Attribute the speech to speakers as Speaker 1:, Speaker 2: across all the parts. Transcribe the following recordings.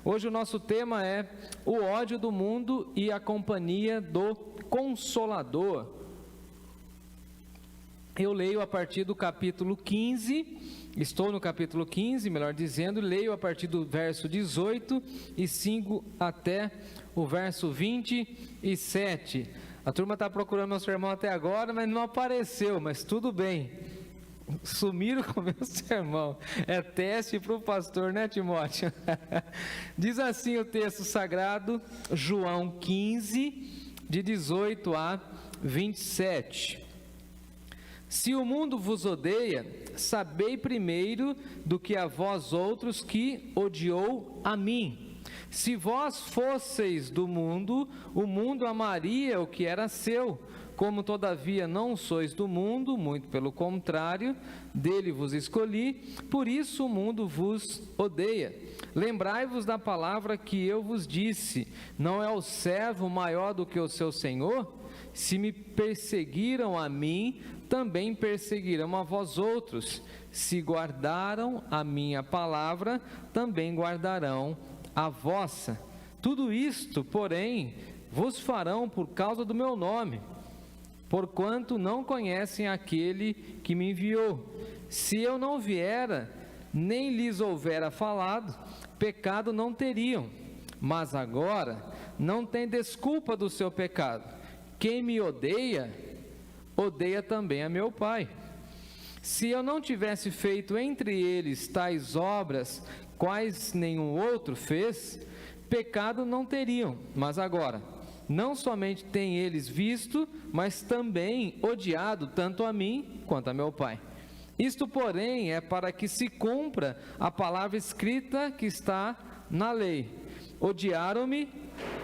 Speaker 1: Hoje o nosso tema é o ódio do mundo e a companhia do Consolador. Eu leio a partir do capítulo 15, estou no capítulo 15, melhor dizendo, leio a partir do verso 18 e sigo até o verso 27. A turma está procurando meu sermão até agora, mas não apareceu, mas tudo bem. Sumiram com o meu sermão. É teste para o pastor, né, Timóteo? Diz assim o texto sagrado, João 15, de 18 a 27. Se o mundo vos odeia, sabei primeiro do que a vós outros que odiou a mim. Se vós fosseis do mundo, o mundo amaria o que era seu. Como todavia não sois do mundo, muito pelo contrário, dele vos escolhi, por isso o mundo vos odeia. Lembrai-vos da palavra que eu vos disse: não é o servo maior do que o seu senhor? Se me perseguiram a mim, também perseguirão a vós outros. Se guardaram a minha palavra, também guardarão a vossa. Tudo isto, porém, vos farão por causa do meu nome, porquanto não conhecem aquele que me enviou. Se eu não viera, nem lhes houvera falado, pecado não teriam. Mas agora não tem desculpa do seu pecado. Quem me odeia, odeia também a meu Pai. Se eu não tivesse feito entre eles tais obras, quais nenhum outro fez, pecado não teriam. Mas agora, não somente têm eles visto, mas também odiado tanto a mim quanto a meu Pai. Isto, porém, é para que se cumpra a palavra escrita que está na lei: odiaram-me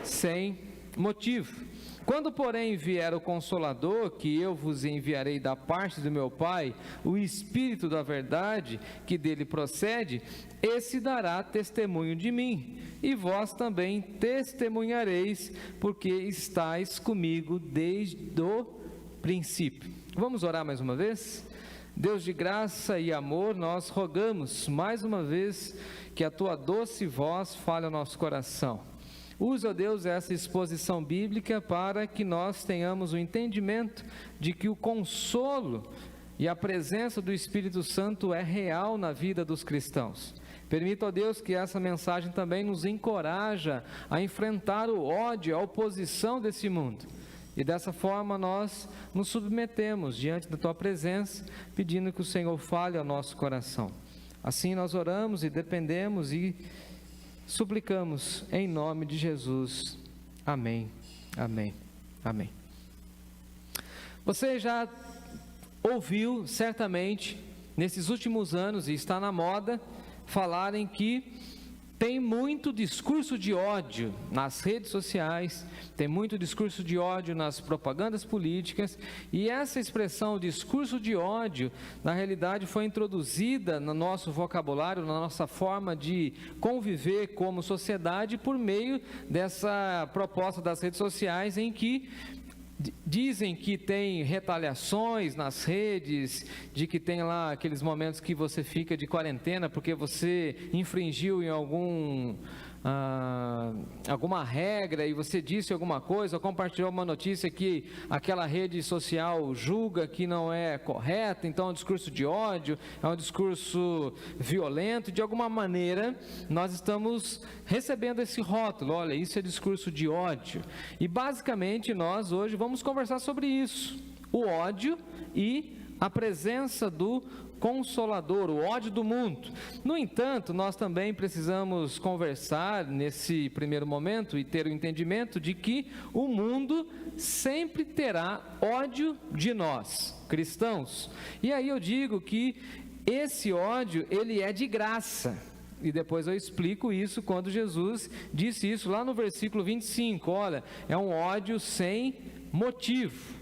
Speaker 1: sem motivo. Quando, porém, vier o Consolador, que eu vos enviarei da parte do meu Pai, o Espírito da verdade, que dele procede, esse dará testemunho de mim, e vós também testemunhareis, porque estáis comigo desde o princípio. Vamos orar mais uma vez? Deus de graça e amor, nós rogamos mais uma vez que a tua doce voz fale ao nosso coração. Usa, ó Deus, essa exposição bíblica para que nós tenhamos o entendimento de que o consolo e a presença do Espírito Santo é real na vida dos cristãos. Permita, ó Deus, que essa mensagem também nos encoraja a enfrentar o ódio, a oposição desse mundo. E dessa forma nós nos submetemos diante da tua presença, pedindo que o Senhor fale ao nosso coração. Assim nós oramos e dependemos e suplicamos em nome de Jesus. Amém, amém, amém. Você já ouviu certamente nesses últimos anos, e está na moda, falarem que tem muito discurso de ódio nas redes sociais, tem muito discurso de ódio nas propagandas políticas, e essa expressão discurso de ódio, na realidade foi introduzida no nosso vocabulário, na nossa forma de conviver como sociedade, por meio dessa proposta das redes sociais, em que dizem que tem retaliações nas redes, de que tem lá aqueles momentos que você fica de quarentena porque você infringiu em alguma regra e você disse alguma coisa, ou compartilhou uma notícia que aquela rede social julga que não é correta, então é um discurso de ódio, é um discurso violento. De alguma maneira nós estamos recebendo esse rótulo: olha, isso é discurso de ódio. E basicamente nós hoje vamos conversar sobre isso, o ódio e a presença do Consolador, o ódio do mundo. No entanto, nós também precisamos conversar nesse primeiro momento e ter o entendimento de que o mundo sempre terá ódio de nós, cristãos. E aí eu digo que esse ódio, ele é de graça. E depois eu explico isso quando Jesus disse isso lá no versículo 25. Olha, é um ódio sem motivo.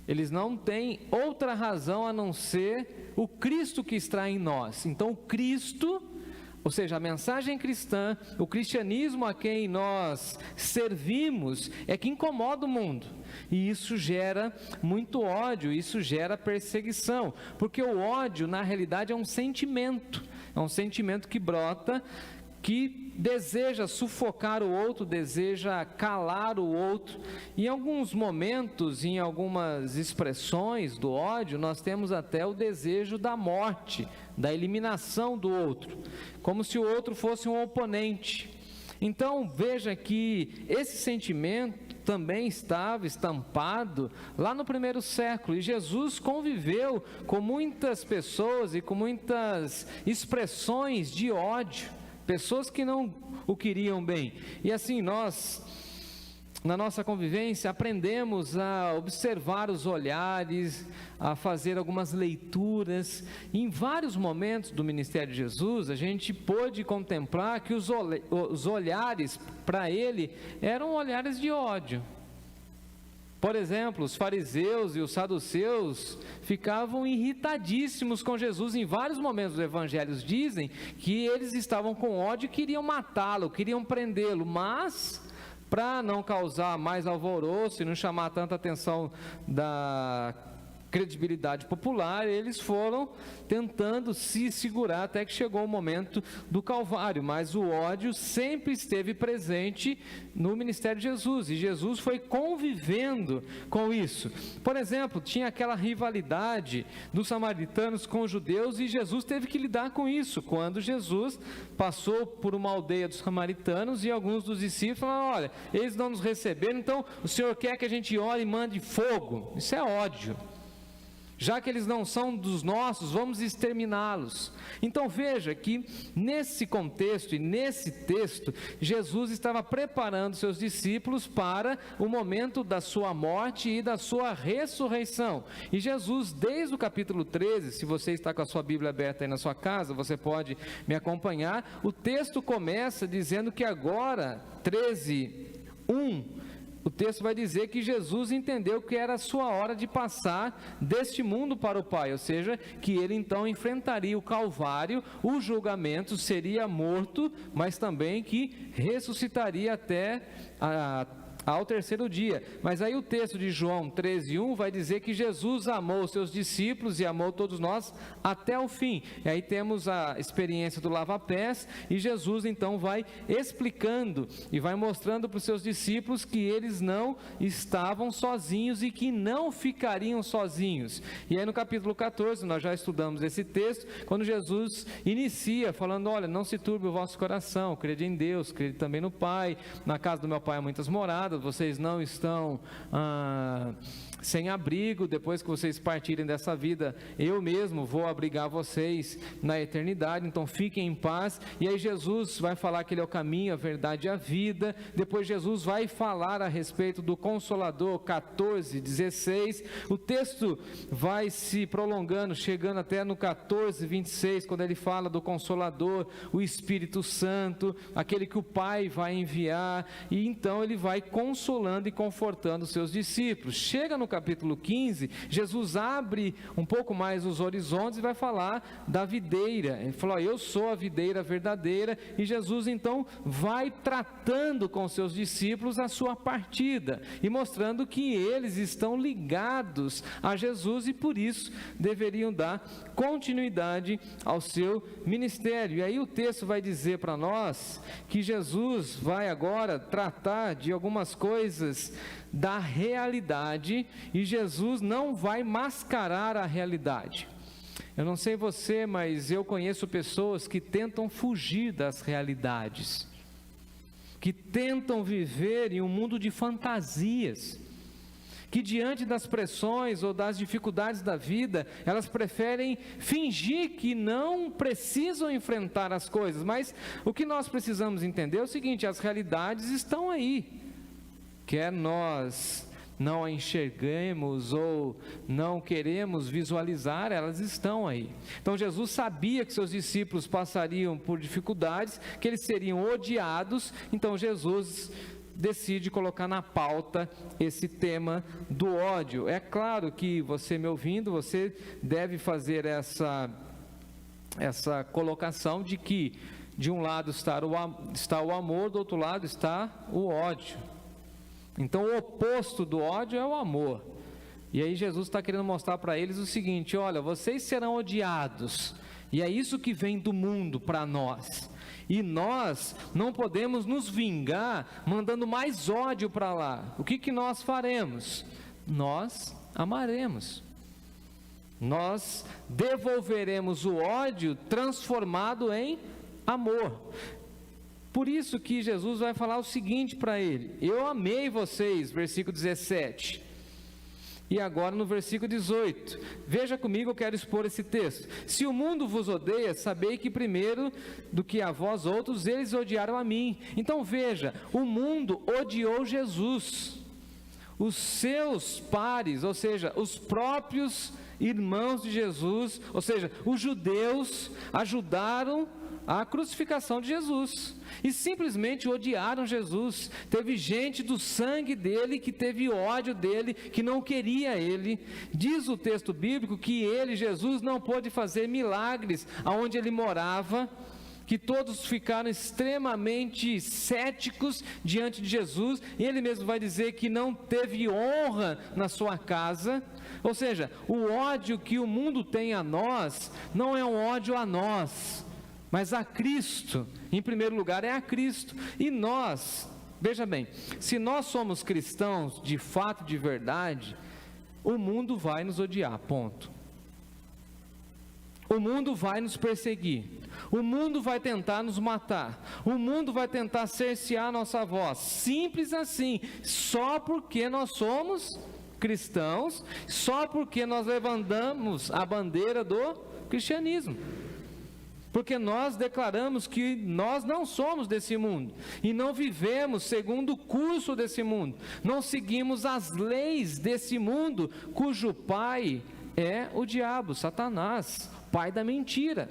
Speaker 1: Eles não têm outra razão a não ser o Cristo que está em nós. Então o Cristo, ou seja, a mensagem cristã, o cristianismo a quem nós servimos, é que incomoda o mundo. E isso gera muito ódio, isso gera perseguição. Porque o ódio, na realidade, é um sentimento que brota que deseja sufocar o outro, deseja calar o outro. Em alguns momentos, em algumas expressões do ódio, nós temos até o desejo da morte, da eliminação do outro, como se o outro fosse um oponente. Então veja que esse sentimento também estava estampado lá no primeiro século, e Jesus conviveu com muitas pessoas e com muitas expressões de ódio, pessoas que não o queriam bem. E assim nós, na nossa convivência, aprendemos a observar os olhares, a fazer algumas leituras. Em vários momentos do ministério de Jesus, a gente pôde contemplar que os olhares para ele eram olhares de ódio. Por exemplo, os fariseus e os saduceus ficavam irritadíssimos com Jesus. Em vários momentos dos evangelhos dizem que eles estavam com ódio e queriam matá-lo, queriam prendê-lo, mas para não causar mais alvoroço e não chamar tanta atenção da credibilidade popular, eles foram tentando se segurar até que chegou o momento do Calvário. Mas o ódio sempre esteve presente no ministério de Jesus, e Jesus foi convivendo com isso. Por exemplo, tinha aquela rivalidade dos samaritanos com os judeus, e Jesus teve que lidar com isso, quando Jesus passou por uma aldeia dos samaritanos, e alguns dos discípulos falaram: olha, eles não nos receberam, então o Senhor quer que a gente ore e mande fogo? Isso é ódio. Já que eles não são dos nossos, vamos exterminá-los. Então veja que nesse contexto e nesse texto, Jesus estava preparando seus discípulos para o momento da sua morte e da sua ressurreição. E Jesus, desde o capítulo 13, se você está com a sua Bíblia aberta aí na sua casa, você pode me acompanhar, o texto começa dizendo que agora, 13:1, o texto vai dizer que Jesus entendeu que era a sua hora de passar deste mundo para o Pai, ou seja, que ele então enfrentaria o Calvário, o julgamento, seria morto, mas também que ressuscitaria até ao terceiro dia. Mas aí o texto de João 13:1 vai dizer que Jesus amou os seus discípulos e amou todos nós até o fim. E aí temos a experiência do lava-pés, e Jesus então vai explicando e vai mostrando para os seus discípulos que eles não estavam sozinhos e que não ficariam sozinhos. E aí no capítulo 14, nós já estudamos esse texto, quando Jesus inicia falando: olha, não se turbe o vosso coração, crede em Deus, crede também no Pai, na casa do meu Pai há muitas moradas, vocês não estão sem abrigo. Depois que vocês partirem dessa vida, eu mesmo vou abrigar vocês na eternidade, então fiquem em paz. E aí Jesus vai falar que ele é o caminho, a verdade e a vida. Depois Jesus vai falar a respeito do Consolador, 14:16. O texto vai se prolongando, chegando até no 14:26, quando ele fala do Consolador, o Espírito Santo, aquele que o Pai vai enviar, e então ele vai consolando e confortando os seus discípulos. Chega no capítulo 15, Jesus abre um pouco mais os horizontes e vai falar da videira. Ele falou: eu sou a videira verdadeira. E Jesus então vai tratando com seus discípulos a sua partida e mostrando que eles estão ligados a Jesus e por isso deveriam dar continuidade ao seu ministério. E aí o texto vai dizer para nós que Jesus vai agora tratar de algumas coisas da realidade, e Jesus não vai mascarar a realidade. Eu não sei você, mas eu conheço pessoas que tentam fugir das realidades, que tentam viver em um mundo de fantasias, que diante das pressões ou das dificuldades da vida, elas preferem fingir que não precisam enfrentar as coisas. Mas o que nós precisamos entender é o seguinte: as realidades estão aí, quer nós não a enxerguemos ou não queremos visualizar, elas estão aí. Então Jesus sabia que seus discípulos passariam por dificuldades, que eles seriam odiados. Então Jesus decide colocar na pauta esse tema do ódio. É claro que você me ouvindo, você deve fazer essa colocação de que de um lado está o amor, do outro lado está o ódio. Então o oposto do ódio é o amor. E aí Jesus está querendo mostrar para eles o seguinte: olha, vocês serão odiados, E é isso que vem do mundo para nós. E nós não podemos nos vingar mandando mais ódio para lá. O que nós faremos? Nós amaremos. Nós devolveremos o ódio transformado em amor. Por isso que Jesus vai falar o seguinte para ele: eu amei vocês, versículo 17. E agora no versículo 18, veja comigo, eu quero expor esse texto. Se o mundo vos odeia, sabei que primeiro do que a vós outros, eles odiaram a mim. Então veja, o mundo odiou Jesus. Os seus pares, ou seja, os próprios irmãos de Jesus, ou seja, os judeus, ajudaram a crucificação de Jesus, e simplesmente odiaram Jesus. Teve gente do sangue dele que teve ódio dele, que não queria ele. Diz o texto bíblico que ele, Jesus, não pôde fazer milagres aonde ele morava, que todos ficaram extremamente céticos diante de Jesus, e ele mesmo vai dizer que não teve honra na sua casa. Ou seja, o ódio que o mundo tem a nós, não é um ódio a nós, mas a Cristo. Em primeiro lugar é a Cristo. E nós, veja bem, se nós somos cristãos de fato, de verdade, o mundo vai nos odiar, ponto. O mundo vai nos perseguir, o mundo vai tentar nos matar, o mundo vai tentar cercear nossa voz, simples assim, só porque nós somos cristãos, só porque nós levantamos a bandeira do cristianismo. Porque nós declaramos que nós não somos desse mundo, e não vivemos segundo o curso desse mundo, não seguimos as leis desse mundo, cujo pai é o diabo, Satanás, pai da mentira.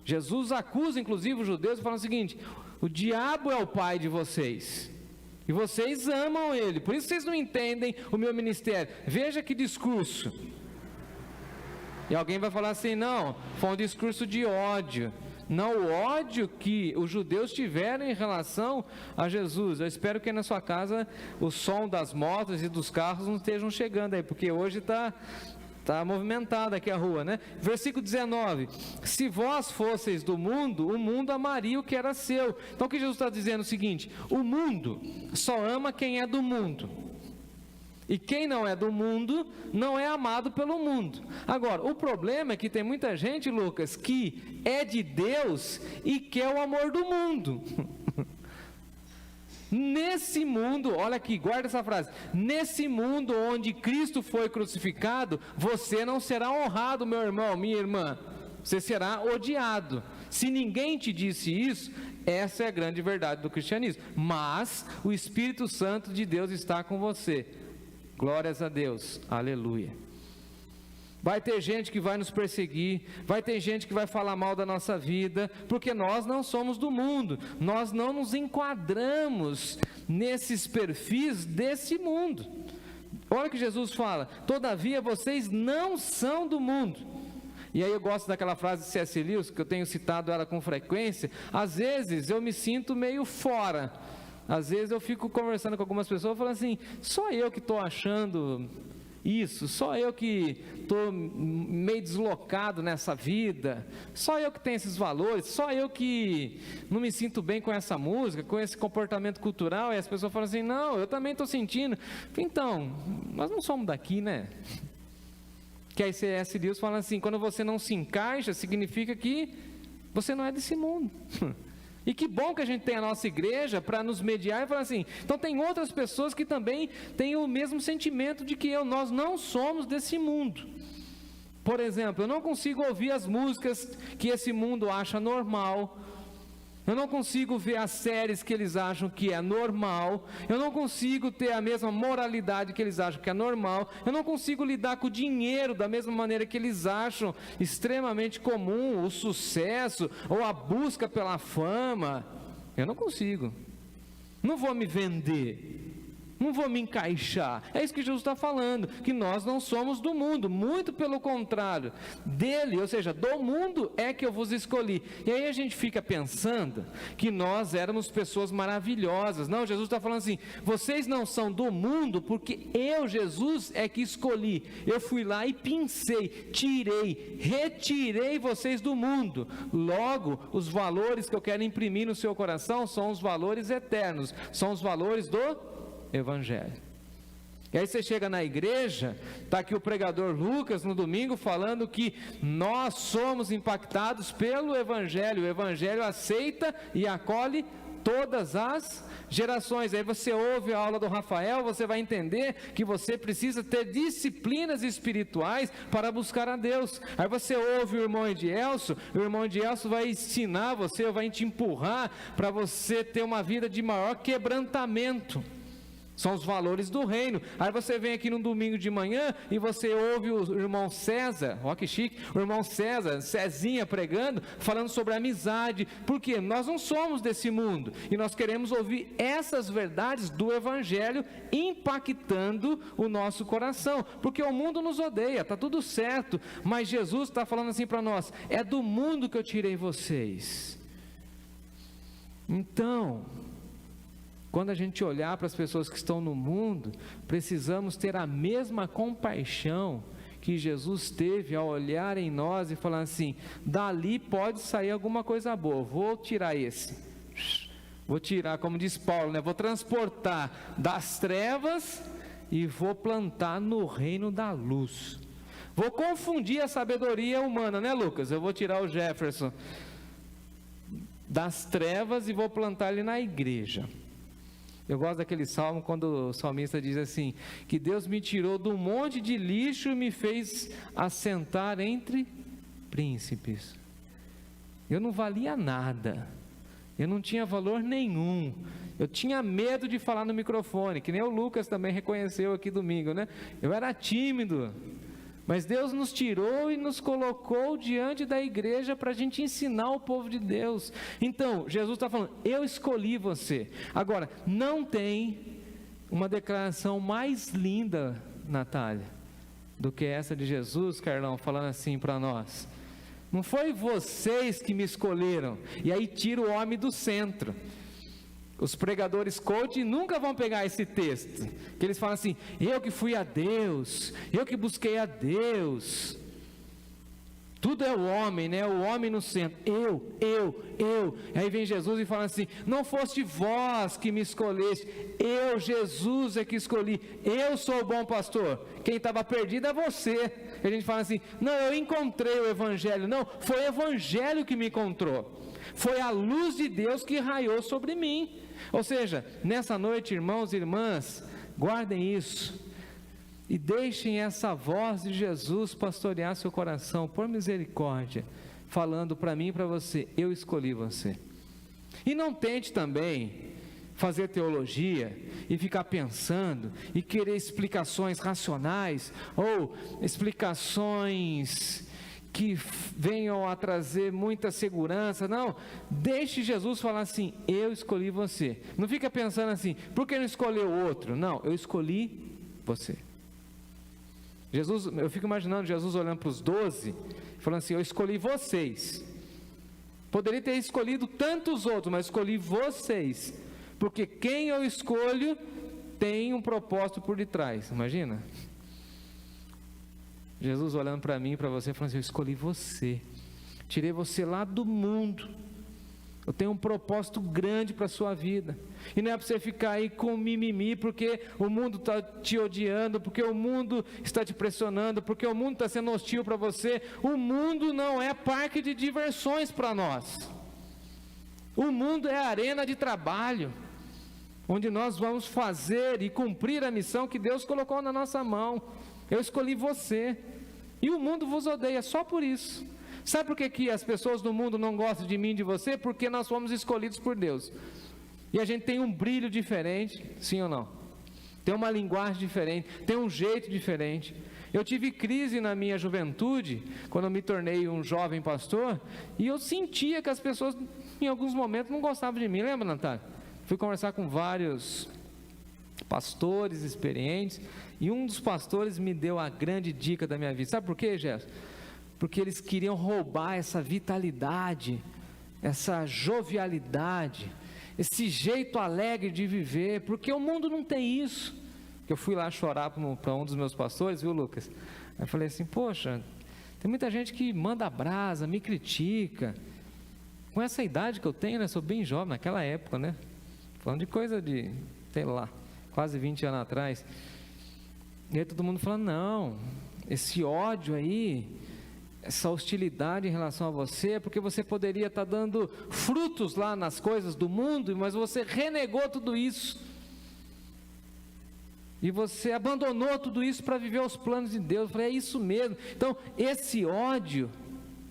Speaker 1: Jesus acusa inclusive os judeus e fala o seguinte: o diabo é o pai de vocês, e vocês amam ele, por isso vocês não entendem o meu ministério. Veja que discurso. E alguém vai falar assim: não, foi um discurso de ódio. Não, o ódio que os judeus tiveram em relação a Jesus. Eu espero que na sua casa o som das motos e dos carros não estejam chegando aí, porque hoje está movimentada aqui a rua, né? Versículo 19: se vós fosseis do mundo, o mundo amaria o que era seu. Então o que Jesus está dizendo é o seguinte: o mundo só ama quem é do mundo, e quem não é do mundo, não é amado pelo mundo. Agora, o problema é que tem muita gente, Lucas, que é de Deus e quer o amor do mundo. Nesse mundo, olha aqui, guarda essa frase: nesse mundo onde Cristo foi crucificado, você não será honrado, meu irmão, minha irmã, você será odiado. Se ninguém te disse isso, essa é a grande verdade do cristianismo. Mas o Espírito Santo de Deus está com você. Glórias a Deus, aleluia. Vai ter gente que vai nos perseguir, vai ter gente que vai falar mal da nossa vida, porque nós não somos do mundo, nós não nos enquadramos nesses perfis desse mundo. Olha o que Jesus fala: todavia vocês não são do mundo. E aí eu gosto daquela frase de C.S. Lewis, que eu tenho citado ela com frequência. Às vezes eu me sinto meio fora. Às vezes eu fico conversando com algumas pessoas falando assim: só eu que estou achando isso, só eu que estou meio deslocado nessa vida, só eu que tenho esses valores, só eu que não me sinto bem com essa música, com esse comportamento cultural. E as pessoas falam assim: não, eu também estou sentindo. Então, nós não somos daqui, né? Que aí C.S. Lewis fala assim: quando você não se encaixa, significa que você não é desse mundo. E que bom que a gente tem a nossa igreja para nos mediar e falar assim: então tem outras pessoas que também têm o mesmo sentimento de que nós não somos desse mundo. Por exemplo, eu não consigo ouvir as músicas que esse mundo acha normal, eu não consigo ver as séries que eles acham que é normal, eu não consigo ter a mesma moralidade que eles acham que é normal, eu não consigo lidar com o dinheiro da mesma maneira que eles acham extremamente comum, o sucesso ou a busca pela fama. Eu não consigo, não vou me vender, não vou me encaixar. É isso que Jesus está falando, que nós não somos do mundo, muito pelo contrário, dele, ou seja, do mundo é que eu vos escolhi. E aí a gente fica pensando que nós éramos pessoas maravilhosas. Não, Jesus está falando assim, vocês não são do mundo, porque eu, Jesus, é que escolhi. Eu fui lá e pincei, tirei, retirei vocês do mundo. Logo, os valores que eu quero imprimir no seu coração são os valores eternos, são os valores do Evangelho. E aí você chega na igreja, está aqui o pregador Lucas no domingo falando que nós somos impactados pelo Evangelho. O Evangelho aceita e acolhe todas as gerações. Aí você ouve a aula do Rafael, você vai entender que você precisa ter disciplinas espirituais para buscar a Deus. Aí você ouve o irmão Edielso vai ensinar você, vai te empurrar para você ter uma vida de maior quebrantamento. São os valores do reino. Aí você vem aqui no domingo de manhã e você ouve o irmão César, ó que chique, o irmão Cezinha pregando, falando sobre amizade. Por quê? Nós não somos desse mundo e nós queremos ouvir essas verdades do Evangelho impactando o nosso coração, porque o mundo nos odeia, está tudo certo, mas Jesus está falando assim para nós, é do mundo que eu tirei vocês. Então, quando a gente olhar para as pessoas que estão no mundo, precisamos ter a mesma compaixão que Jesus teve ao olhar em nós e falar assim, dali pode sair alguma coisa boa, vou tirar esse, vou tirar, como diz Paulo, né? Vou transportar das trevas e vou plantar no reino da luz. Vou confundir a sabedoria humana, né, Lucas? Eu vou tirar o Jefferson das trevas e vou plantar ele na igreja. Eu gosto daquele salmo quando o salmista diz assim, que Deus me tirou de um monte de lixo e me fez assentar entre príncipes. Eu não valia nada, eu não tinha valor nenhum, eu tinha medo de falar no microfone, que nem o Lucas também reconheceu aqui domingo, né? Eu era tímido, mas Deus nos tirou e nos colocou diante da igreja para a gente ensinar o povo de Deus. Então, Jesus está falando, eu escolhi você. Agora, não tem uma declaração mais linda, Natália, do que essa de Jesus, Carlão, falando assim para nós. Não foi vocês que me escolheram, e aí tira o homem do centro. Os pregadores coach nunca vão pegar esse texto, que eles falam assim, eu que fui a Deus, eu que busquei a Deus, tudo é o homem, né? O homem no centro, eu, aí vem Jesus e fala assim, não foste vós que me escolheste, eu, Jesus é que escolhi, eu sou o bom pastor, quem estava perdido é você. A gente fala assim, não, eu encontrei o Evangelho, não, foi o Evangelho que me encontrou, foi a luz de Deus que raiou sobre mim. Ou seja, nessa noite, irmãos e irmãs, guardem isso e deixem essa voz de Jesus pastorear seu coração, por misericórdia, falando para mim e para você, eu escolhi você. E não tente também fazer teologia e ficar pensando e querer explicações racionais ou explicações que venham a trazer muita segurança. Não, deixe Jesus falar assim, eu escolhi você. Não fica pensando assim, por que não escolheu o outro? Não, eu escolhi você. Jesus, eu fico imaginando Jesus olhando para os 12, falando assim, eu escolhi vocês. Poderia ter escolhido tantos outros, mas escolhi vocês, porque quem eu escolho tem um propósito por detrás. Imagina? Jesus olhando para mim e para você, falando assim, eu escolhi você, tirei você lá do mundo, eu tenho um propósito grande para a sua vida, e não é para você ficar aí com mimimi, porque o mundo está te odiando, porque o mundo está te pressionando, porque o mundo está sendo hostil para você. O mundo não é parque de diversões para nós, o mundo é arena de trabalho, onde nós vamos fazer e cumprir a missão que Deus colocou na nossa mão. Eu escolhi você, e o mundo vos odeia só por isso. Sabe por que as pessoas do mundo não gostam de mim e de você? Porque nós fomos escolhidos por Deus, e a gente tem um brilho diferente, sim ou não? Tem uma linguagem diferente, tem um jeito diferente. Eu tive crise na minha juventude, quando eu me tornei um jovem pastor, e eu sentia que as pessoas, em alguns momentos, não gostavam de mim. Lembra, Natália? Fui conversar com vários pastores experientes, e um dos pastores me deu a grande dica da minha vida. Sabe por quê, Gerson? Porque eles queriam roubar essa vitalidade, essa jovialidade, esse jeito alegre de viver, porque o mundo não tem isso. Eu fui lá chorar para um dos meus pastores, viu, Lucas? Eu falei assim, poxa, tem muita gente que manda brasa, me critica. Com essa idade que eu tenho, né? Sou bem jovem naquela época, né? Falando de coisa de, sei lá, quase 20 anos atrás. E aí todo mundo falando, não, esse ódio aí, essa hostilidade em relação a você, é porque você poderia estar dando frutos lá nas coisas do mundo, mas você renegou tudo isso. E você abandonou tudo isso para viver os planos de Deus. Eu falei, é isso mesmo. Então, esse ódio,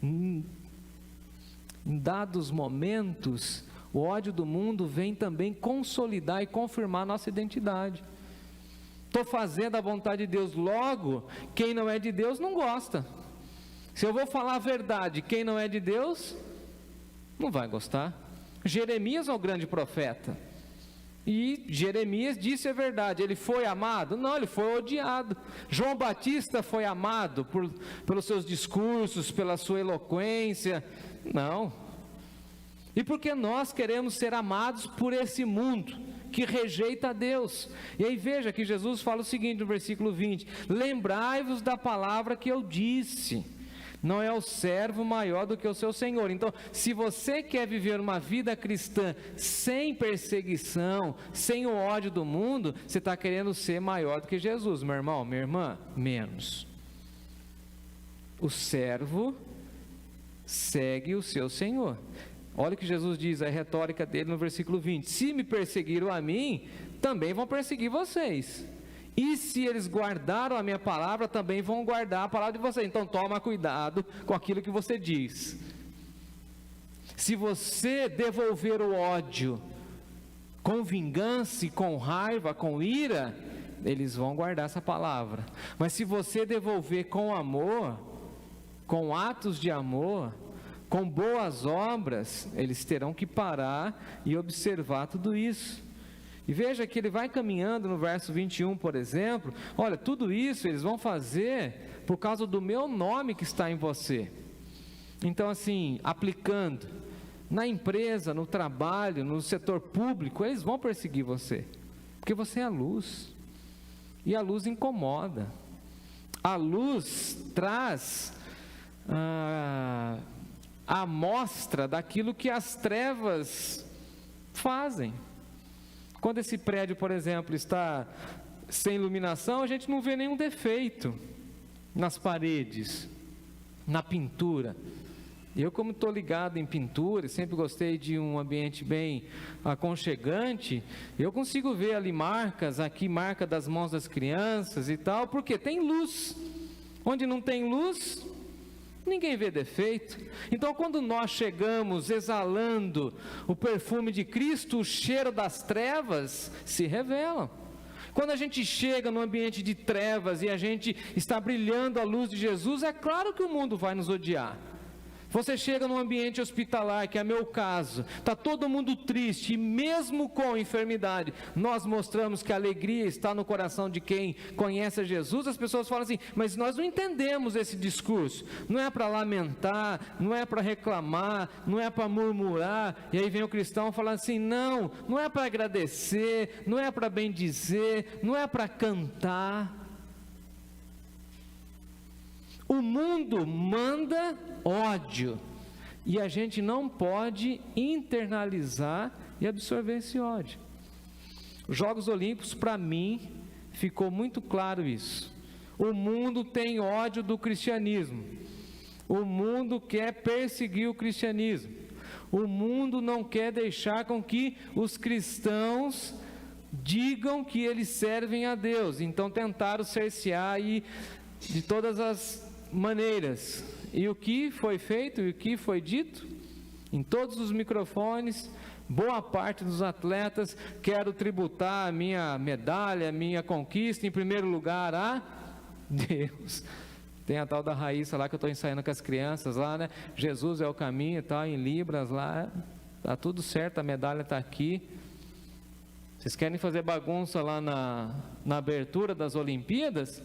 Speaker 1: em dados momentos, o ódio do mundo vem também consolidar e confirmar a nossa identidade. Estou fazendo a vontade de Deus, logo, quem não é de Deus não gosta. Se eu vou falar a verdade, quem não é de Deus, não vai gostar. Jeremias é o grande profeta. E Jeremias disse a verdade, ele foi amado? Não, ele foi odiado. João Batista foi amado pelos seus discursos, pela sua eloquência? Não. E porque nós queremos ser amados por esse mundo que rejeita a Deus. E aí veja que Jesus fala o seguinte no versículo 20: lembrai-vos da palavra que eu disse, não é o servo maior do que o seu senhor. Então, se você quer viver uma vida cristã sem perseguição, sem o ódio do mundo, você está querendo ser maior do que Jesus, meu irmão, minha irmã, menos. O servo segue o seu senhor. Olha o que Jesus diz, a retórica dele no versículo 20: se me perseguiram a mim, também vão perseguir vocês. E se eles guardaram a minha palavra, também vão guardar a palavra de vocês. Então toma cuidado com aquilo que você diz. Se você devolver o ódio com vingança, e com raiva, com ira, eles vão guardar essa palavra. Mas se você devolver com amor, com atos de amor, com boas obras, eles terão que parar e observar tudo isso. E veja que ele vai caminhando no verso 21, por exemplo, olha, tudo isso eles vão fazer por causa do meu nome que está em você. Então assim, aplicando, na empresa, no trabalho, no setor público, eles vão perseguir você, porque você é a luz, e a luz incomoda, a luz traz a amostra daquilo que as trevas fazem. Quando esse prédio, por exemplo, está sem iluminação, a gente não vê nenhum defeito nas paredes, na pintura. Eu, como estou ligado em pintura, sempre gostei de um ambiente bem aconchegante, eu consigo ver ali marcas, aqui marca das mãos das crianças e tal, porque tem luz. Onde não tem luz, ninguém vê defeito. Então quando nós chegamos exalando o perfume de Cristo, o cheiro das trevas se revela. Quando a gente chega no ambiente de trevas e a gente está brilhando a luz de Jesus, é claro que o mundo vai nos odiar. Você chega num ambiente hospitalar, que é meu caso, está todo mundo triste, e mesmo com enfermidade, nós mostramos que a alegria está no coração de quem conhece a Jesus. As pessoas falam assim, mas nós não entendemos esse discurso, não é para lamentar, não é para reclamar, não é para murmurar. E aí vem o cristão falando assim, não é para agradecer, não é para bendizer, não é para cantar. O mundo manda ódio, e a gente não pode internalizar e absorver esse ódio. Os Jogos Olímpicos, para mim, ficou muito claro isso. O mundo tem ódio do cristianismo, o mundo quer perseguir o cristianismo, o mundo não quer deixar com que os cristãos digam que eles servem a Deus, então tentaram cercear aí de todas as maneiras. E o que foi feito e o que foi dito? Em todos os microfones, boa parte dos atletas: quero tributar a minha medalha, a minha conquista, em primeiro lugar a Deus. Tem a tal da Raíssa lá que eu estou ensaiando com as crianças lá, né? Jesus é o caminho e tal, em Libras lá, está tudo certo, a medalha está aqui. Vocês querem fazer bagunça lá na abertura das Olimpíadas?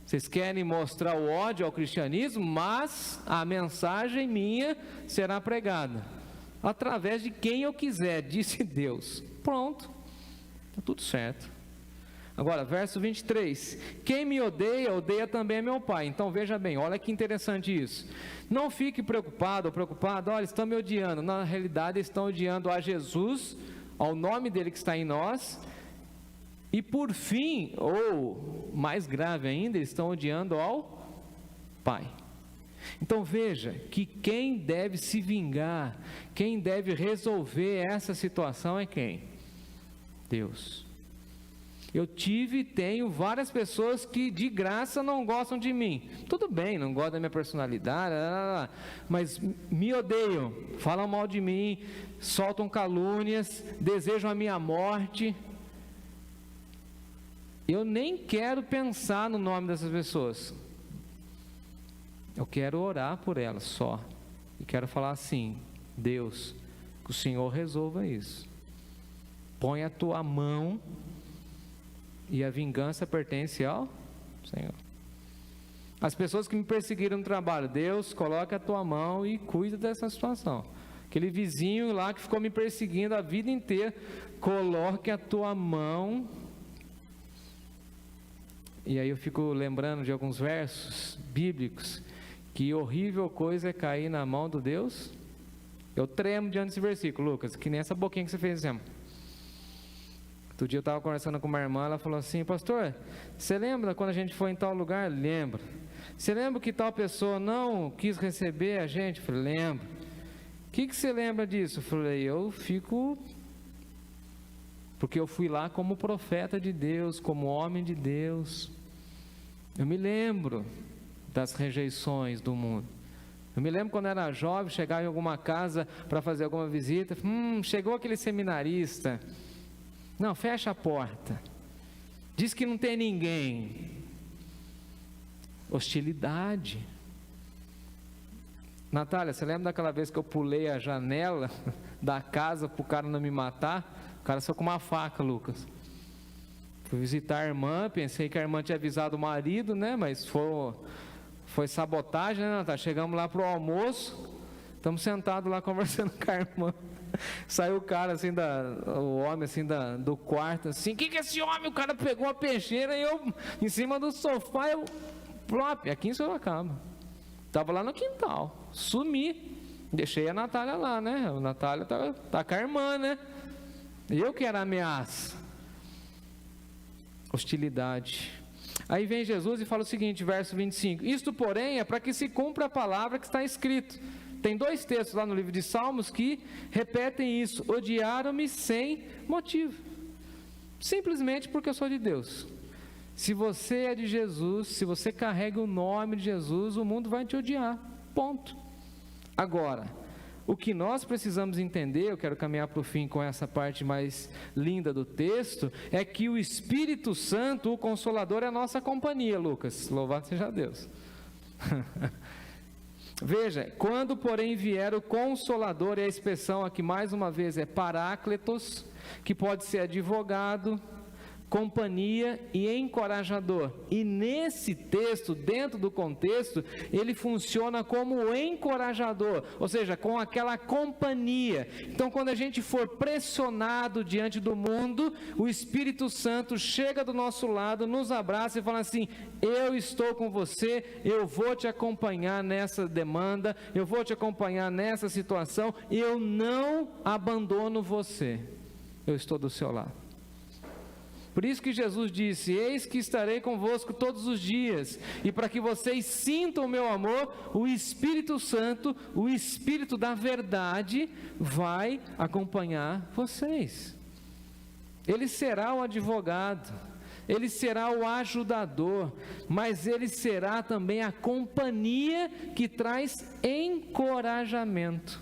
Speaker 1: Vocês querem mostrar o ódio ao cristianismo? Mas a mensagem minha será pregada através de quem eu quiser, disse Deus. Pronto, está tudo certo. Agora, verso 23, quem me odeia, odeia também meu Pai. Então veja bem, olha que interessante isso. Não fique preocupado ou preocupada, olha, estão me odiando. Na realidade estão odiando a Jesus, ao nome dele que está em nós. E por fim, ou mais grave ainda, eles estão odiando ao Pai. Então veja que quem deve se vingar, quem deve resolver essa situação é quem? Deus. Eu tive e tenho várias pessoas que de graça não gostam de mim. Tudo bem, não gostam da minha personalidade, mas me odeiam, falam mal de mim, soltam calúnias, desejam a minha morte. Eu nem quero pensar no nome dessas pessoas. Eu quero orar por elas só. E quero falar assim: Deus, que o Senhor resolva isso. Põe a tua mão, e a vingança pertence ao Senhor. As pessoas que me perseguiram no trabalho, Deus, coloca a tua mão e cuida dessa situação. Aquele vizinho lá que ficou me perseguindo a vida inteira, coloque a tua mão. E aí eu fico lembrando de alguns versos bíblicos, que horrível coisa é cair na mão do Deus. Eu tremo diante desse versículo, Lucas, que nem essa boquinha que você fez assim. Outro dia eu estava conversando com uma irmã, ela falou assim: pastor, você lembra quando a gente foi em tal lugar? Lembro. Você lembra que tal pessoa não quis receber a gente? Eu falei: lembro. O que você lembra disso? Eu falei: eu fico... porque eu fui lá como profeta de Deus, como homem de Deus. Eu me lembro das rejeições do mundo. Eu me lembro quando era jovem, chegava em alguma casa para fazer alguma visita, chegou aquele seminarista, não, fecha a porta, diz que não tem ninguém. Hostilidade. Natália, você lembra daquela vez que eu pulei a janela da casa para o cara não me matar? O cara saiu com uma faca, Lucas. Fui visitar a irmã, pensei que a irmã tinha avisado o marido, né? Mas foi sabotagem, né, Natália? Chegamos lá para o almoço, estamos sentados lá conversando com a irmã. Saiu o cara assim, o homem assim do quarto, assim: que é esse homem? O cara pegou a peixeira e eu, em cima do sofá, plop, aqui em Sorocaba. Estava lá no quintal, sumi. Deixei a Natália lá, né? A Natália tá com a irmã, né? Eu que era ameaça. Hostilidade. Aí vem Jesus e fala o seguinte, verso 25: isto, porém, é para que se cumpra a palavra que está escrito. Tem 2 textos lá no livro de Salmos que repetem isso: odiaram-me sem motivo, simplesmente porque eu sou de Deus. Se você é de Jesus, se você carrega o nome de Jesus, o mundo vai te odiar, ponto. Agora, o que nós precisamos entender, eu quero caminhar para o fim com essa parte mais linda do texto, é que o Espírito Santo, o Consolador, é a nossa companhia, Lucas, louvado seja Deus. Veja, quando porém vier o Consolador, e a expressão aqui mais uma vez é Paráclitos, que pode ser advogado, companhia e encorajador. E nesse texto, dentro do contexto, ele funciona como encorajador, ou seja, com aquela companhia. Então, quando a gente for pressionado diante do mundo, o Espírito Santo chega do nosso lado, nos abraça e fala assim: eu estou com você, eu vou te acompanhar nessa demanda, eu vou te acompanhar nessa situação, eu não abandono você, eu estou do seu lado. Por isso que Jesus disse: eis que estarei convosco todos os dias, e para que vocês sintam o meu amor, o Espírito Santo, o Espírito da verdade, vai acompanhar vocês. Ele será o advogado, ele será o ajudador, mas ele será também a companhia que traz encorajamento.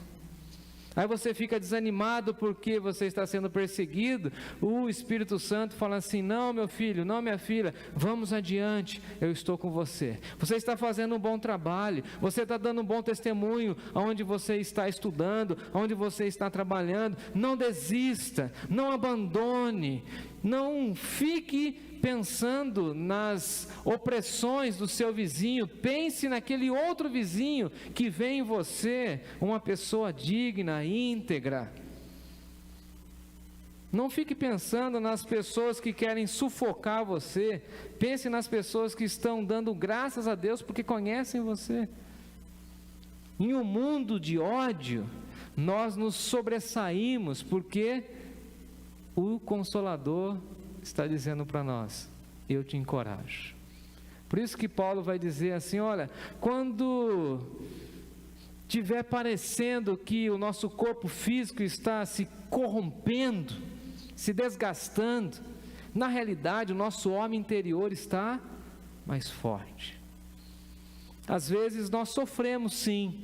Speaker 1: Aí você fica desanimado porque você está sendo perseguido. O Espírito Santo fala assim: não, meu filho, não, minha filha, vamos adiante, eu estou com você. Você está fazendo um bom trabalho, você está dando um bom testemunho onde você está estudando, onde você está trabalhando. Não desista, não abandone, não fique pensando nas opressões do seu vizinho. Pense naquele outro vizinho que vê em você uma pessoa digna, íntegra. Não fique pensando nas pessoas que querem sufocar você. Pense nas pessoas que estão dando graças a Deus porque conhecem você. Em um mundo de ódio, nós nos sobressaímos porque o Consolador está dizendo para nós: eu te encorajo. Por isso que Paulo vai dizer assim: olha, quando tiver parecendo que o nosso corpo físico está se corrompendo, se desgastando, na realidade o nosso homem interior está mais forte. Às vezes nós sofremos sim,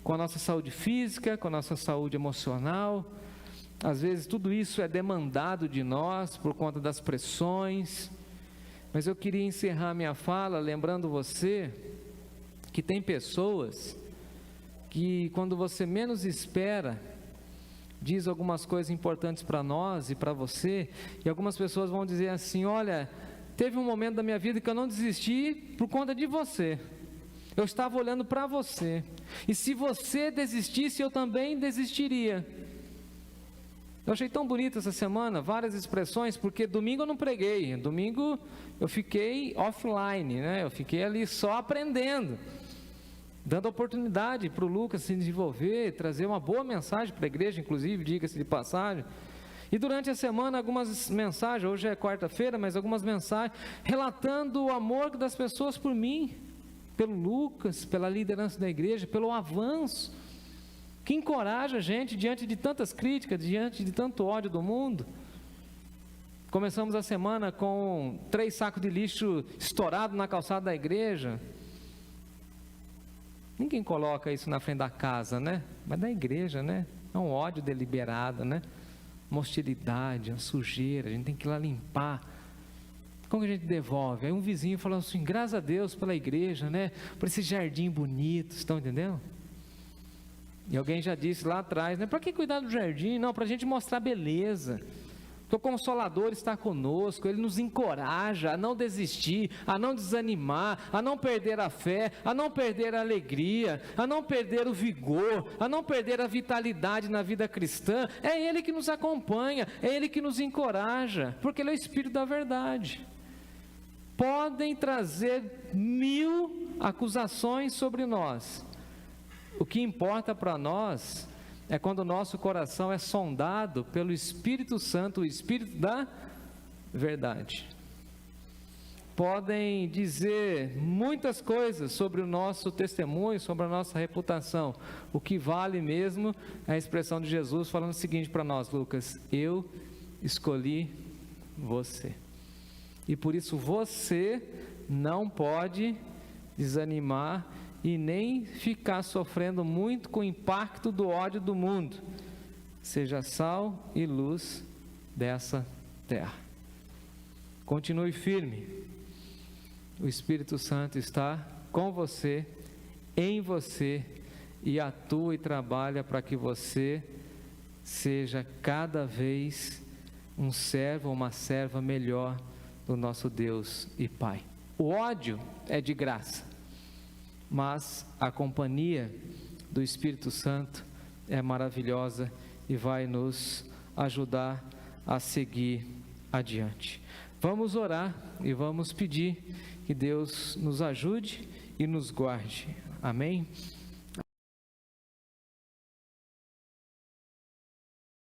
Speaker 1: com a nossa saúde física, com a nossa saúde emocional. Às vezes tudo isso é demandado de nós por conta das pressões, mas eu queria encerrar minha fala lembrando você que tem pessoas que quando você menos espera, diz algumas coisas importantes para nós e para você, e algumas pessoas vão dizer assim: olha, teve um momento da minha vida que eu não desisti por conta de você, eu estava olhando para você, e se você desistisse eu também desistiria. Eu achei tão bonito essa semana, várias expressões, porque domingo eu não preguei, domingo eu fiquei offline, né? Eu fiquei ali só aprendendo, dando oportunidade para o Lucas se desenvolver, trazer uma boa mensagem para a igreja, inclusive, diga-se de passagem. E durante a semana algumas mensagens, hoje é quarta-feira, mas algumas mensagens, relatando o amor das pessoas por mim, pelo Lucas, pela liderança da igreja, pelo avanço, que encoraja a gente diante de tantas críticas, diante de tanto ódio do mundo. Começamos a semana com 3 sacos de lixo estourados na calçada da igreja. Ninguém coloca isso na frente da casa, né? Mas da igreja, né? É um ódio deliberado, né? Uma hostilidade, uma sujeira, a gente tem que ir lá limpar. Como que a gente devolve? Aí um vizinho falou assim: graças a Deus pela igreja, né? Por esse jardim bonito, estão entendendo? E alguém já disse lá atrás, né? Para que cuidar do jardim? Não, para a gente mostrar beleza. O Consolador está conosco, Ele nos encoraja a não desistir, a não desanimar, a não perder a fé, a não perder a alegria, a não perder o vigor, a não perder a vitalidade na vida cristã. É Ele que nos acompanha, é Ele que nos encoraja, porque Ele é o Espírito da verdade. Podem trazer 1000 acusações sobre nós. O que importa para nós é quando o nosso coração é sondado pelo Espírito Santo, o Espírito da verdade. Podem dizer muitas coisas sobre o nosso testemunho, sobre a nossa reputação. O que vale mesmo é a expressão de Jesus falando o seguinte para nós: Lucas, eu escolhi você. E por isso você não pode desanimar e nem ficar sofrendo muito com o impacto do ódio do mundo. Seja sal e luz dessa terra. Continue firme. O Espírito Santo está com você, em você, e atua e trabalha para que você seja cada vez um servo ou uma serva melhor do nosso Deus e Pai. O ódio é de graça, mas a companhia do Espírito Santo é maravilhosa e vai nos ajudar a seguir adiante. Vamos orar e vamos pedir que Deus nos ajude e nos guarde. Amém?